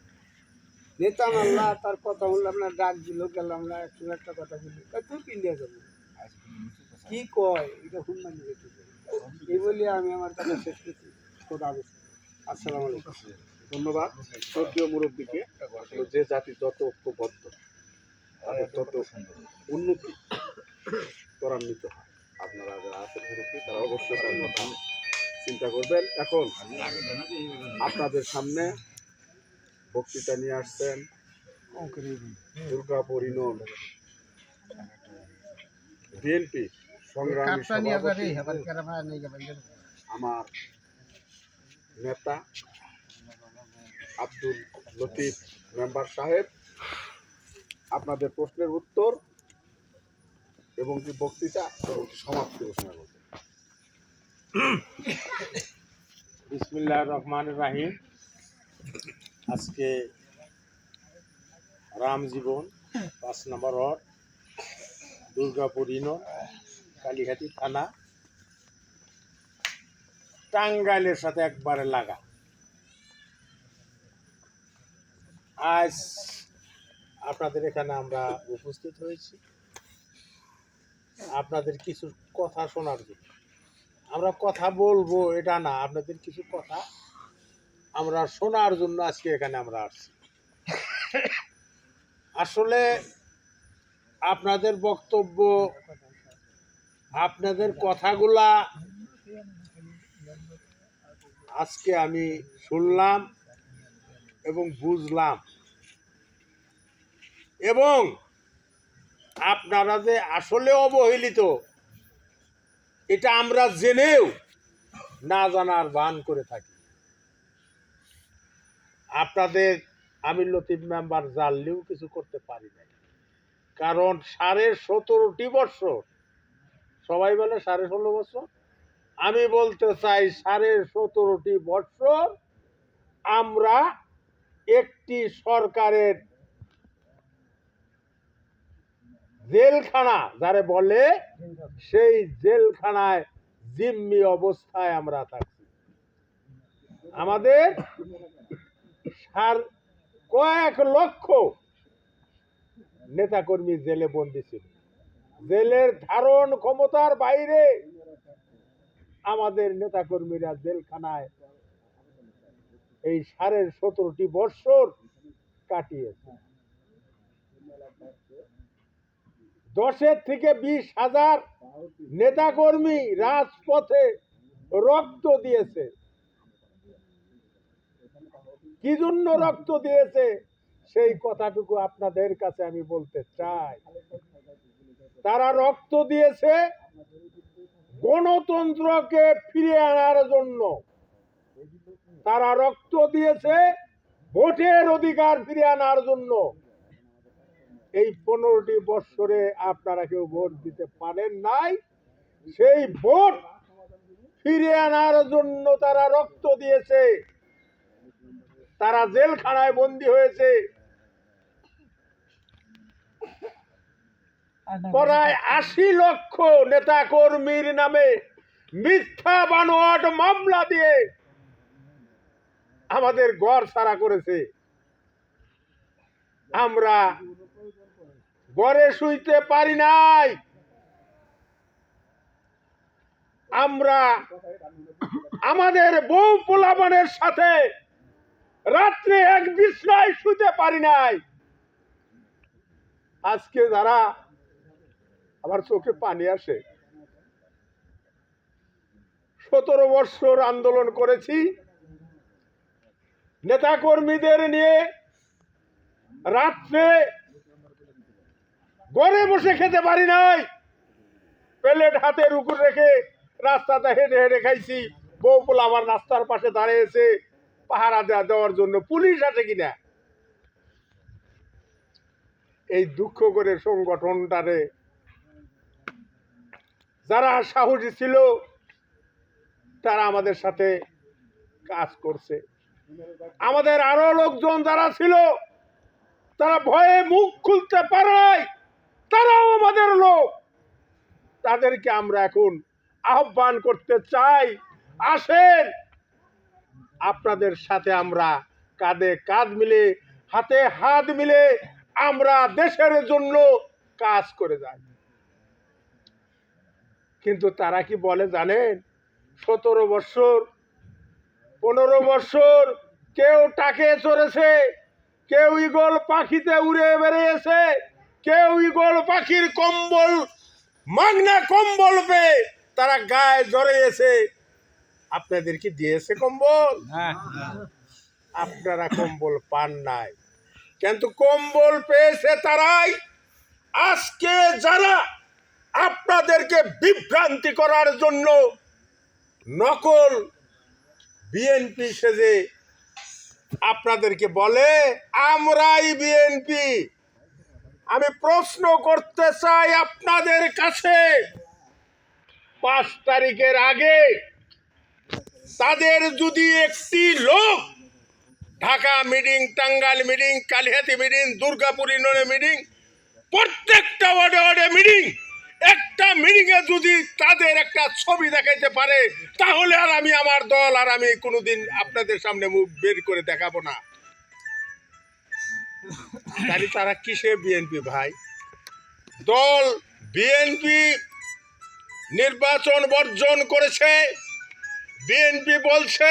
নেতা মানলা তার কথা বললাম না ডাক দিল গেলাম না একটা কথা বলি তুই কিনলিয়া যাবো কি কয় এটা হুনমানি রেখে এই বলে আমি আমার কথা শেষ করছি খোদা হাফেজ আসসালামু আলাইকুম ধন্যবাদ শ্রদ্ধেয় মুরব্বীকে যে জাতি যত ঐক্যবদ্ধ তাদের তত উন্নতি ত্বরান্বিত হয় আপনারা যারা আছেন মুরব্বী তারা অবশ্যই তার কথা চিন্তা করবেন এখন আপনাদের সামনে বক্তৃতা নিয়ে আসছেন দুর্গাপুর ইউনিয়ন বিএনপি সংগ্রামী সভাপতি আমার নেতা আব্দুল লতিফ মেম্বার সাহেব আপনাদের প্রশ্নের উত্তর এবং কি বক্তৃতা এবং সমাপ্তি ঘোষণা করবেন। বিসমিল্লাহির রহমানির রহিম। আজকে রাম জীবন 5 নম্বর ওয়ার্ড দুর্গাপুর ইউনিয়ন কালীঘাটি থানা টাঙ্গাইলের সাথে একবারে লাগা। আজ আপনাদের এখানে আমরা উপস্থিত হয়েছি আপনাদের কিছু কথা শোনার জন্য। আমরা কথা বলবো এটা না, আপনাদের কিছু কথা আমরা শোনার জন্য আজকে এখানে আমরা আসছি। আসলে আপনাদের বক্তব্য, আপনাদের কথাগুলা আজকে আমি শুনলাম এবং বুঝলাম, এবং আপনারা যে আসলে অবহেলিত এটা আমরা জেনেও না জানার ভান করে থাকি। আপনাদের আমি লতিফ মেম্বার জানলেও কিছু করতে পারি না, কারণ 17.5 বছর, সবাই বলে 16.5 বছর, আমি বলতে চাই 17.5 বছর আমরা একটি সরকারের জেলখানা যারে বলে সেই জেলখানায় জিম্মি অবস্থায় আমরা থাকি। আমাদের কয়েক লক্ষ নেতাকর্মী জেলে বন্দী ছিল। জেলের ধারণ ক্ষমতার বাইরে আমাদের নেতাকর্মীরা জেলখানায় এই 17.5 বছর কাটিয়েছে। 10 থেকে 20 হাজার নেতাকর্মী রাজপথে রক্ত দিয়েছে। কি জন্য রক্ত দিয়েছে সেই কথাটুকু আপনাদের কাছে আমি বলতে চাই। তারা রক্ত দিয়েছে গণতন্ত্রকে ফিরিয়ে আনার জন্য, তারা রক্ত দিয়েছে ভোটের অধিকার ফিরিয়ে আনার জন্য। এই 15টি বছরে আপনারা কেউ ভোট দিতে পারেন নাই, সেই ভোট ফিরিয়ে আনার জন্য তারা রক্ত দিয়েছে, তারা জেলখানায় বন্দী হয়েছে। প্রায় 80 লক্ষ নেতা কর্মীর নামে মিথ্যা বানোয়াট মামলা দিয়ে আমাদের ঘর ছাড়া করেছে। আমরা ঘরে শুইতে পারি নাই, আমরা আমাদের বউ পোলাপানের সাথে রাত্রে এক বিছনায় শুতে পারি নাই। আজকে যারা আমার চোখে পানি আসে, 17 বছর আন্দোলন করেছি, নেতা কর্মীদের নিয়ে রাত্রে ঘরে বসে খেতে পারি নাই, প্লেট হাতের উপর রেখে রাস্তাতে হেঁটে হেঁটে খাইছি। বউ পোলা আমার রাস্তার পাশে দাঁড়িয়েছে পাহারা দেওয়ার জন্য, পুলিশ আছে কিনা। এই দুঃখ করে সংগঠনটারে যারা সাহসী ছিল তারা আমাদের সাথে কাজ করছে। আমাদের আরো লোকজন যারা ছিল তারা ভয়ে মুখ খুলতে পারে নাই, তারাও আমাদের লোক। তাদেরকে আমরা এখন আহ্বান করতে চাই, আসেন আপনাদের সাথে আমরা কাঁধে কাঁধ মিলে, হাতে হাত মিলে আমরা দেশের জন্য কাজ করে যাই। কিন্তু তারা কি বলে জানেন, 17 বছর 15 বছর কেউ টাকে চড়েছে, কেউ ঈগল পাখিতে উড়ে বেরিয়েছে, কেউ ঈগল পাখির কম্বল, মাগনা কম্বল পেয়ে তারা গায়ে জড়িয়েছে। আপনাদের কি দিয়েছে কম্বল? আপনারা কম্বল পান নাই, কিন্তু কম্বল পেয়েছে তারাই। আজকে যারা আপনাদেরকে বিভ্রান্তি করার জন্য নকল বিএনপি সেজে আপনাদেরকে বলে আমরাই বিএনপি, আমি প্রশ্ন করতে চাই আপনাদের কাছে, 5 তারিখের আগে তাদের যদি একটি লোক Dhaka meeting, Tangail meeting, Kalihati meeting, Durgapur ইউনিয়নে মিটিং, প্রত্যেকটা ওয়ার্ডে মিটিং, একটা মিটিংয়ে যদি তাদের একটা ছবি দেখাইতে পারে, তাহলে আর আমি আমার দল আর আমি কোনোদিন আপনাদের সামনে মুখ বের করে দেখাবো না। তাহলে তারা কিসে বিএনপি ভাই? দল বিএনপি নির্বাচন বর্জন করেছে। বিএনপি বলছে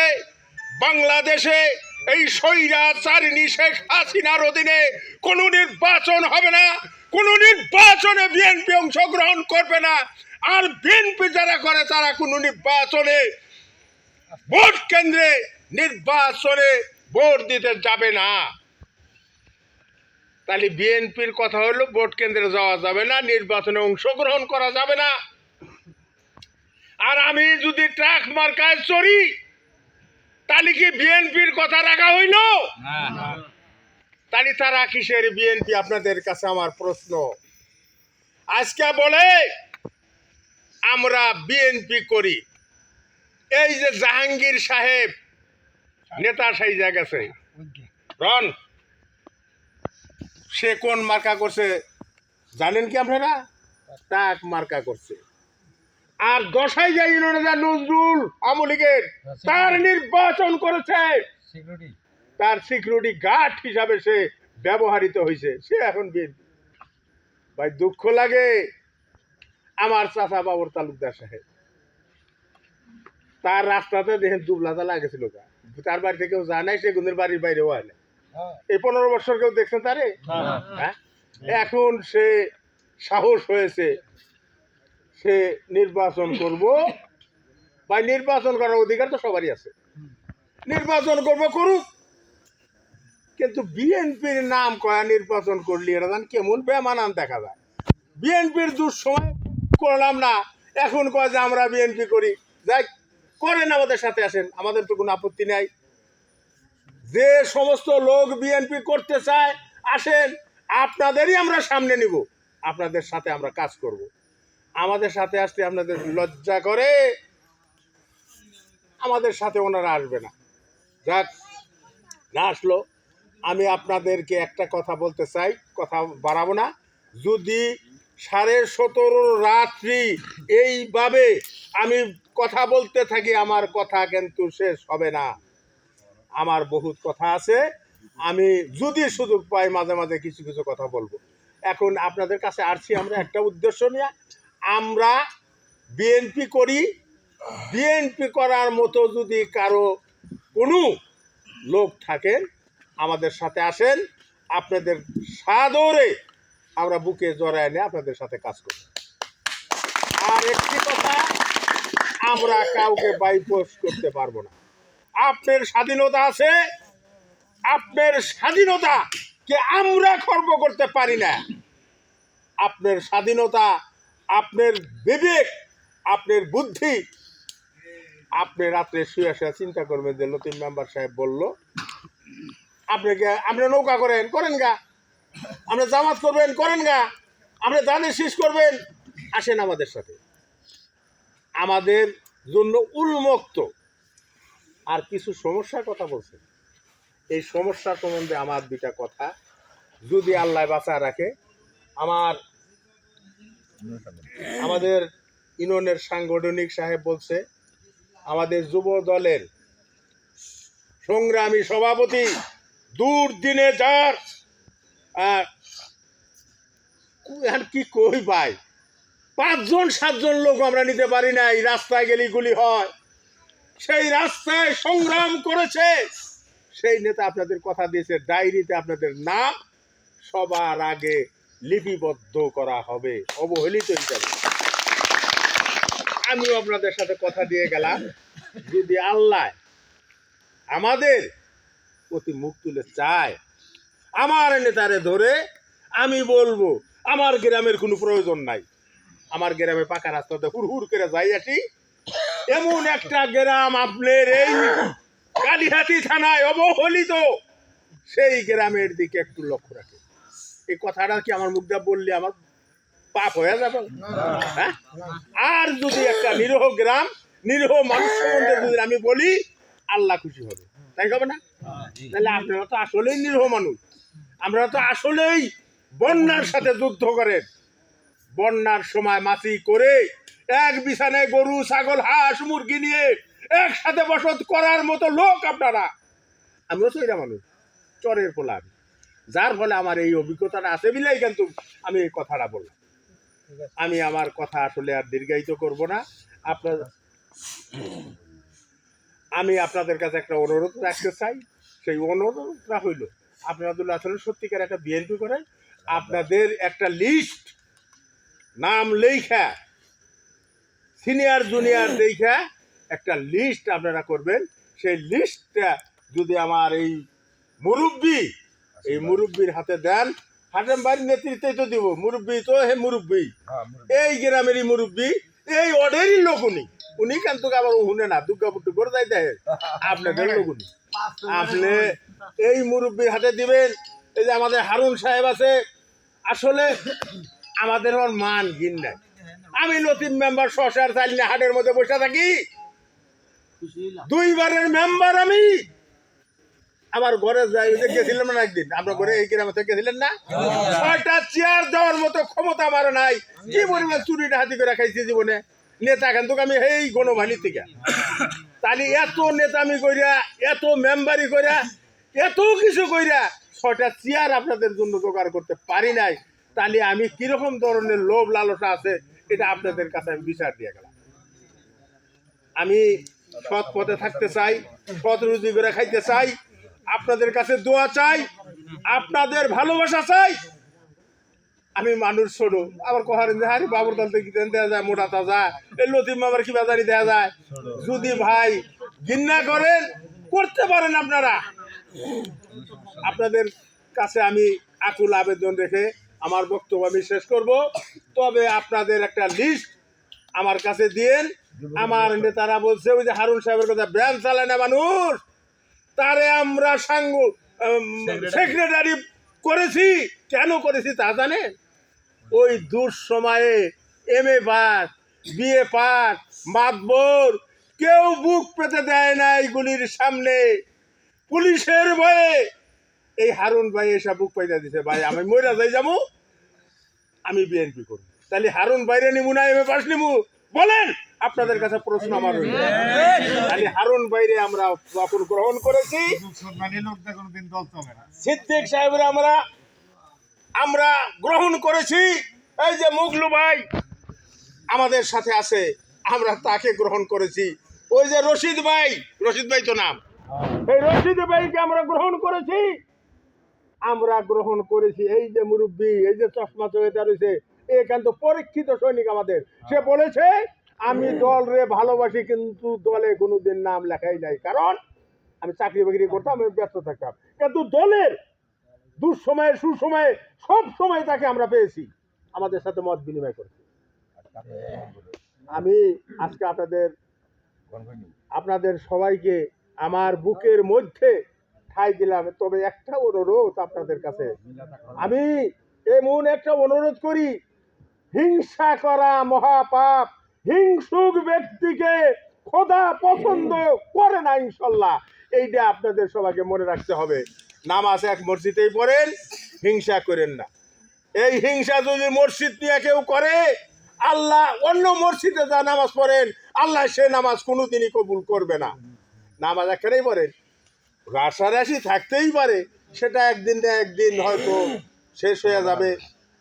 বাংলাদেশে এই স্বৈরাচারিণী শেখ হাসিনার অধীনে কোনো নির্বাচন হবে না, কোনো নির্বাচনে বিএনপি অংশগ্রহণ করবে না। আর বিএনপি যারা করে তারা কোনো নির্বাচনে ভোট কেন্দ্রে নির্বাচনে ভোট দিতে যাবে না। তাহলে বিএনপির কথা হলো ভোট কেন্দ্রে যাওয়া যাবে না, নির্বাচনে অংশগ্রহণ করা যাবে না। আর আমি যদি ট্রাক মার্কায় চড়ি তাহলে কি বিএনপির কথা রাখা হইল? তাহলে তারা কিসের বিএনপি? আপনাদের কাছে আমার প্রশ্ন। আজকে বলে আমরা বিএনপি করি। এই যে জাহাঙ্গীর সাহেব নেতা সাইজা গেছে, রন সে কোন মার্কা করছে জানেন কি আপনারা? ট্রাক মার্কা করছে। আর দশাই যাই নজরুল আমলিগের তার নির্বাচন করেছে, তার সিকিউরিটি গার্ড হিসাবে সে ব্যবহৃত হয়েছে, সে এখন বিএনপি। ভাই দুঃখ লাগে। আমার চাচা বাবর তালুকদার সাহেব তার রাস্তাতে দেখেন দুবলাতা লাগেছিল, তার বাড়ি থেকেও যায় নাই, সে গুণের বাড়ির বাইরেও হয় না। এই 15 বছর কেউ দেখছেন তারে? হ্যাঁ, এখন সে সাহস হয়েছে, সে নির্বাচন করব। ভাই নির্বাচন করার অধিকার তো সবারই আছে, নির্বাচন করব, করুক। কিন্তু বিএনপির নাম কয়া নির্বাচন করলি এটা জান কেমন বেমানান দেখা যায়। বিএনপির দুঃসময় করলাম না, এখন কয় যে আমরা বিএনপি করি। যাই করেন, আমাদের সাথে আসেন, আমাদের তো কোনো আপত্তি নাই। যে সমস্ত লোক বিএনপি করতে চায় আসেন, আপনাদেরই আমরা সামনে নিব, আপনাদের সাথে আমরা কাজ করব। আমাদের সাথে আসতে আপনাদের লজ্জা করে, আমাদের সাথে ওনারা আসবে না। যাক, না আসলো। আমি আপনাদেরকে একটা কথা বলতে চাই, কথা বাড়াবো না। যদি 17:30 রাত্রি এইভাবে আমি কথা বলতে থাকি, আমার কথা কিন্তু শেষ হবে না। আমার বহুত কথা আছে, আমি যদি সুযোগ পাই মাঝে মাঝে কিছু কিছু কথা বলবো। এখন আপনাদের কাছে আসছি আমরা একটা উদ্দেশ্য নিয়ে, আমরা বিএনপি করি। বিএনপি করার মতো যদি কারো কোনো লোক থাকেন আমাদের সাথে আসেন, আপনাদের সাদরে আমরা বুকে জড়ায় নিয়ে আপনাদের সাথে কাজ করব। আর একটি কথা, আমরা কাউকে বাইপাস করতে পারবো না। আপনার স্বাধীনতা আছে, আপনার স্বাধীনতাকে আমরা খর্ব করতে পারি না। আপনার স্বাধীনতা, আপনার বিবেক, আপনার বুদ্ধি, আপনি রাত্রে শুয়ে শুয়ে চিন্তা করবেন যে লতিফ মেম্বার সাহেব বলল, আপনি নৌকা করেন গা, আপনি জামাত করেন গা, আপনি দানের শীষ করবেন, আসেন আমাদের সাথে। আমাদের জন্য উন্মুক্ত। আর কিছু সমস্যার কথা বলছেন, এই সমস্যা সম্বন্ধে আমার দুইটা কথা, যদি আল্লাহ বাঁচায় রাখে। আমাদের ইউনিয়নের সাংগঠনিক সাহেব বলছে, আমাদের যুব দলের সংগ্রামী সভাপতি দুর্দিনে যার কি কই ভাই, 5-7 লোক আমরা নিতে পারি নাই, রাস্তায় গেলি গুলি হয়, সেই রাস্তায় সংগ্রাম করেছে সেই নেতা আপনাদের কথা দিয়েছে, ডায়েরিতে আপনাদের নাম সবার আগে লিপিবদ্ধ করা হবে অবহেলিত হিসাবে। আমিও আপনাদের সাথে কথা দিয়ে গেলাম, যদি আল্লাহ আমাদের প্রতি মুখ তুলে চায়, আমার নেতারে ধরে আমি বলবো আমার গ্রামের কোনো প্রয়োজন নাই, আমার গ্রামে পাকা রাস্তাতে হুড় করে যাই আসি। এমন একটা গ্রাম আপনার এই কালিহাতি থানায় অবহেলিত, সেই গ্রামের দিকে একটু লক্ষ্য রাখে। এই কথাটা কি আমার মুখ দিয়ে বললে আমার পাপ হয়ে যাবে? হ্যাঁ? আর যদি একটা নিরীহ গ্রাম, নিরীহ মানুষ সম্বন্ধে যদি আমি বলি, আল্লাহ খুশি হবে, তাই হবে না? তাহলে আপনারা তো আসলেই নিরীহ মানুষ, আমরা তো আসলেই বন্যার সাথে যুদ্ধ করেন। বন্যার সময় মাছি করে এক বিছানায় গরু, ছাগল, হাঁস, মুরগি নিয়ে একসাথে বসত করার মতো লোক আপনারা। আমিও তো এটা মানুষ, চরের পোলা। যার ফলে আমার এই অভিজ্ঞতাটা আছে বিলাই কিন্তু আমি এই কথাটা বললাম। আমি আমার কথা আসলে আর দীর্ঘায়িত করব না। আমি আপনাদের কাছে একটা অনুরোধ রাখতে চাই। সেই অনুরোধটা হইল, আপনারা যদি আসলে সত্যিকার একটা বিএনপি করেন, আপনাদের একটা লিস্ট নাম লেখা, সিনিয়র জুনিয়র লেখা একটা লিস্ট আপনারা করবেন। সেই লিস্টটা যদি আমার এই মুরব্বির হাতে দেন, হাটেম বাড়ির নেতৃত্বে তো দিব, মুরব্বি তো হে মুরব্বি, এই গ্রামেরই মুরব্বি, এই অর্ডেরই লোক উনি কিন্তু আবার শুনে না, দুর্গাপুর করে যাই দেয় আপনাদের লোক আপনি এই মুরব্বির হাতে দিবেন। এই যে আমাদের হারুন সাহেব আছে, আসলে আমাদের ওর মান ঘিন নাই। আমি নতুন মেম্বার শশার চাইলে হাটের মধ্যে বসে থাকি, 2 বারের মেম্বার আমি। আমার ঘরে যাই, গেছিলাম না একদিন, আপনার ঘরে এই গ্রামে থেকে গেছিলেন না, 6টা চেয়ার দেওয়ার মতো ক্ষমতা আমার নাই। কি পরিমাণ চুরিটা হাতি করে খাইছি জীবনে। নেতা কিন্তু আমি এই গণবাহিনী থেকে, তাহলে এত নেতামি কইরা, এত মেম্বারি কইরা, এত কিছু কইরা 6টা চেয়ার আপনাদের জন্য জোগাড় করতে পারি নাই। তাহলে আমি কিরকম ধরনের লোভ লালসা আছে এটা আপনাদের কাছে আমি বিচার দিয়ে গেলাম। আমি সৎ পথে থাকতে চাই, সৎ রুজি করে খাইতে চাই, আপনাদের কাছে দোয়া চাই, আপনাদের ভালোবাসা চাই। আমি মানুষ ছোট, আবার কহারেন যে হারি বাবুর দল থেকে দেওয়া যায় মোটা তাজা, এই লতিম মামার কি বাজারি দেওয়া যায়। যদি ভাই ঘৃণা করেন, করতে পারেন আপনারা। আপনাদের কাছে আমি আকুল আবেদন রেখে আমার বক্তব্য আমি শেষ করব। তবে আপনাদের একটা লিস্ট আমার কাছে দিয়েন। আমার নেতারা বলছে ওই যে হারুন সাহেবের কথা, ব্যান চালায় না মানুষ, তারে আমরা সেক্রেটারি করেছি। কেন করেছি তা জানে? ওই দুঃসময়ে MA pass, BA pass, Matbar কেউ বুক পেতে দেয় না এইগুলির সামনে, পুলিশের ভয়ে। এই হারুন ভাই এসব বুক পাইতে দিছে, ভাই আমি মইরা যাই যাবো, আমি বিএনপি করব। তাহলে হারুন বাইরে নিমু না MA পাস নিমু? বলেন, আপনাদের কাছে প্রশ্ন আমার রইল। তাহলে হারুন বাইরে আমরা যখন গ্রহণ করেছি, সিদ্দিক সাহেবের আমরা গ্রহণ করেছি। এই যে মুগলু ভাই আমাদের সাথে আছে, আমরা তাকে গ্রহণ করেছি। ওই যে রশিদ ভাই তো নাম, এই রশিদ ভাইকে আমরা গ্রহণ করেছি। এই যে মুরব্বী, এই যে চশমা চোখে রয়েছে, এখান তো পরীক্ষিত সৈনিক আমাদের। সে বলেছে আমি দল রে ভালোবাসি, কিন্তু দলে কোনোদিন নাম লেখাই নাই, কারণ আমি চাকরি বাকরি করতাম, আমি ব্যস্ত থাকতাম। কিন্তু দলের দুঃসময়ে সুসময়ে সব সময় তাকে আমরা পেয়েছি, আমাদের সাথে মত বিনিময় করেছি। আমি আজকে আপনাদের সবাইকে আমার বুকের মধ্যে ঠাঁই দিলাম। তবে একটা অনুরোধ আপনাদের কাছে, আমি এমন একটা অনুরোধ করি, হিংসা করা মহাপাপ, হিংসুক ব্যক্তিকে খোদা পছন্দ করে না ইনশাল্লাহ। এইটা আপনাদের সবাইকে মনে রাখতে হবে। নামাজ এক মসজিদেই পড়েন, হিংসা করেন না। এই হিংসা যদি মসজিদ নিয়ে কেউ করে, আল্লাহ অন্য মসজিদে যা নামাজ পড়েন, আল্লাহ সে নামাজ কোনোদিনই কবুল করবে না। নামাজ একখানেই পড়েন, রাশারাশি থাকতেই পারে, সেটা একদিন না একদিন হয়তো শেষ হয়ে যাবে।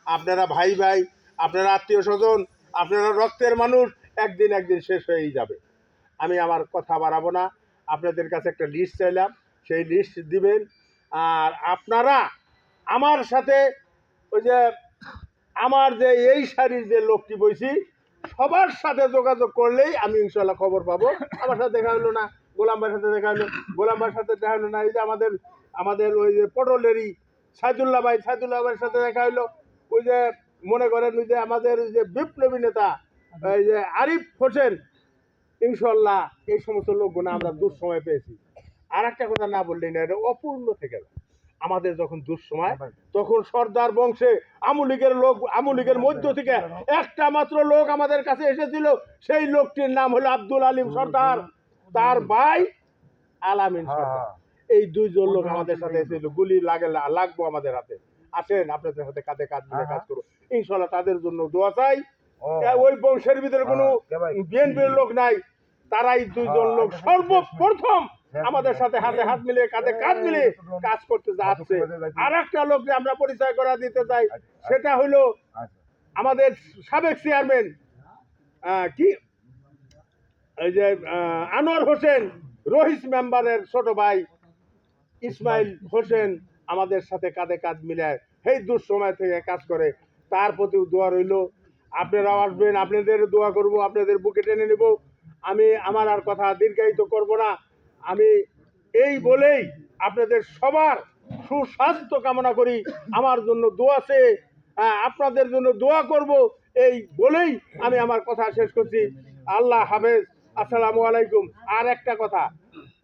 আপনারা ভাই ভাই, আপনারা আত্মীয় স্বজন, আপনারা রক্তের মানুষ, একদিন শেষ হয়েই যাবে। আমি আমার কথা বাড়াবো না, আপনাদের কাছে একটা লিস্ট চাইলাম, সেই লিস্ট দিবেন। আর আপনারা আমার সাথে ওই যে আমার যে এই সারির যে লোকটি বইছি, সবার সাথে যোগাযোগ করলেই আমি ইনশাল্লাহ খবর পাবো। আমার সাথে দেখা হলো না, গোলাম ভাইয়ের সাথে দেখা হলো, গোলাম ভাইয়ের সাথে দেখা হলো না। এই যে আমাদের ওই যে পটলেরই সাইদুল্লাহ ভাইয়ের সাথে দেখা হলো। ওই যে মনে করেন ওই যে আমাদের যে বিপ্লবী নেতা এই যে আরিফ হোসেন, ইনশাল্লাহ এই সমস্ত লোকগুলো আমরা দুঃসময় পেয়েছি। আর একটা কথা না বললেই না, এটা অপূর্ণ থেকে যায়। আমাদের যখন দুঃসময়, তখন সর্দার বংশে আমুলীগের মধ্য থেকে একটা মাত্র লোক আমাদের কাছে এসেছিল। সেই লোকটির নাম হলো আব্দুল আলিম সর্দার, তার ভাই আলামিন সর্দার। এই 2 জন লোক আমাদের সাথে এসেছিল। গুলি লাগবো আমাদের হাতে, আসেন আপনাদের সাথে কাঁধে কাঁধ মিলে কাজ করো ইনশাল্লাহ। তাদের জন্য দোয়া চাই। ওই বংশের ভিতরে কোনো বিএনপির লোক নাই, তারাই 2 জন লোক সর্বপ্রথম আমাদের সাথে হাতে হাত মিলিয়ে কাঁধে কাঁধ মিলিয়ে কাজ করতে যাচ্ছে। আর একটা লোককে আমরা পরিচয় করা দিতে চাই, সেটা হলো আমাদের সাবেক চেয়ারম্যান কি এই যে আনোয়ার হোসেন, রহিস মেম্বারের ছোট ভাই ইসমাইল হোসেন আমাদের সাথে কাঁধে কাঁধ মিলায় এই দুঃসময় থেকে কাজ করে। তার প্রতি দোয়া রইল। আপনারাও আসবেন, আপনাদের দোয়া করব, আপনাদের বুকে টেনে নেব। আমি আমার আর কথা দীর্ঘায়িত করব না। আমি এই বলেই আপনাদের সবার সুস্বাস্থ্য কামনা করি, আমার জন্য দোয়া চেয়ে আপনাদের জন্য দোয়া করব, এই বলেই আমি আমার কথা শেষ করছি। আল্লাহ হাফেজ, আসসালামু আলাইকুম। আর একটা কথা,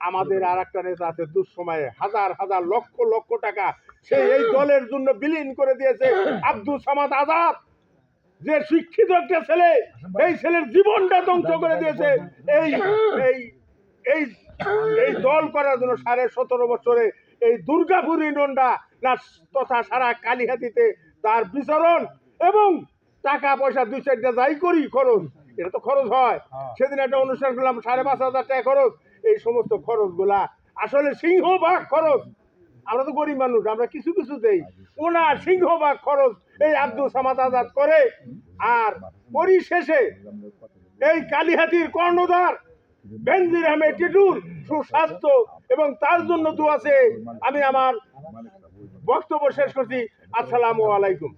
আমাদের আর একটা নেতা আছে দুঃসময়ে হাজার হাজার লক্ষ লক্ষ টাকা সে এই দলের জন্য বিলীন করে দিয়েছে, আব্দুল সামাদ আজাদ, যে শিক্ষিত একটা ছেলে, এই ছেলের জীবনটা ধ্বংস করে দিয়েছে এই এই এই এই দল করার জন্য 17.5 বছরে এই দুর্গাপুর ইউনিয়নটা না তথা সারা কালিহাতিতে তার বিচরণ এবং টাকা পয়সা 2-4টা যাই করি খরচ, এটা তো খরচ হয়। সেদিন একটা অনুষ্ঠান করলাম 5,500 টাকা খরচ। এই সমস্ত খরচগুলা আসলে সিংহভাগ খরচ, আমরা তো গরিব মানুষ, আমরা কিছু কিছু দেই, ওনার সিংহভাগ খরচ এই আব্দুল সামাদ আজাদ করে। আর পরিশেষে এই কালিহাতির কর্ণধার বেনজির আহমেদ টিটুর সুস্বাস্থ্য এবং তার জন্য দোয়া চেয়ে আমি আমার বক্তব্য শেষ করছি। আসসালামু আলাইকুম।